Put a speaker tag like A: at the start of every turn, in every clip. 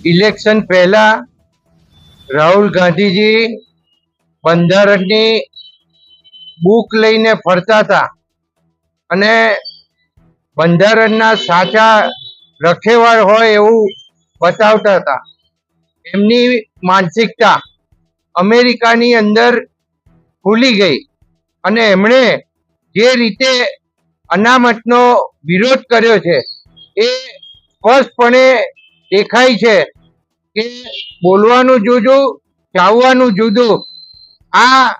A: Election પહેલા રાહુલ ગાંધીજી બંધારણની book લઈને ફરતા હતા અને બંધારણના સાચા રખેવાળ હોય એવું બતાવતા હતા. એમની માનસિકતા અમેરિકાની અંદર ખુલી ગઈ અને એમણે જે રીતે અનામતનો વિરોધ કર્યો છે એ સ્પષ્ટપણે દેખાય છે કે બોલવાનું જુદું, ચાવવાનું જુદું. આ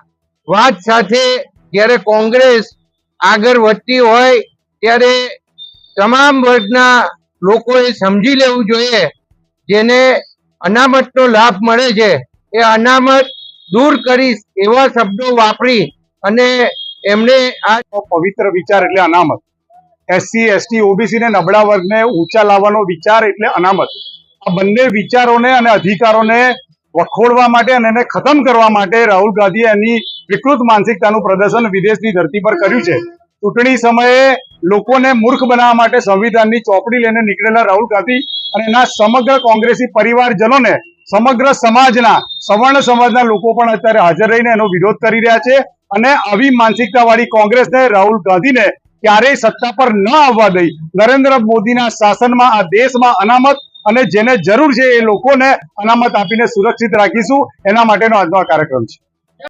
A: વાત સાથે જ્યારે કોંગ્રેસ આગળ વધતી હોય ત્યારે તમામ વર્ગના લોકોએ સમજી લેવું જોઈએ જેને અનામતનો લાભ મળે છે એ અનામત દૂર કરીશ એવા શબ્દો વાપરી અને એમણે આ
B: પવિત્ર વિચાર એટલે અનામત. એસસી, એસટી, ઓબીસી ને નબળા વર્ગને ઊંચા લાવવાનો વિચાર એટલે અનામત. આ બંને વિચારોને અને અધિકારોને વખોડવા માટે અને એને ખતમ કરવા માટે રાહુલ ગાંધીએ એની વિકૃત માનસિકતાનું પ્રદર્શન વિદેશની ધરતી પર કર્યું છે. ચૂંટણી સમયે લોકોને મૂર્ખ બનાવવા માટે સંવિધાનની ચોપડી લઈને નીકળેલા રાહુલ ગાંધી અને એના સમગ્ર કોંગ્રેસી પરિવારજનોને સમગ્ર સમાજના સવર્ણ સમાજના લોકો પણ અત્યારે હાજર રહીને એનો વિરોધ કરી રહ્યા છે. અને આવી માનસિકતા વાળી કોંગ્રેસને, રાહુલ ગાંધીને ક્યારેય સત્તા પર ન આવવા દઈ નરેન્દ્ર મોદીના શાસનમાં આ દેશમાં અનામત અને જેને જરૂર છે એ લોકોને અનામત આપીને સુરક્ષિત રાખીશું. એના માટેનો આજનો આ કાર્યક્રમ છે.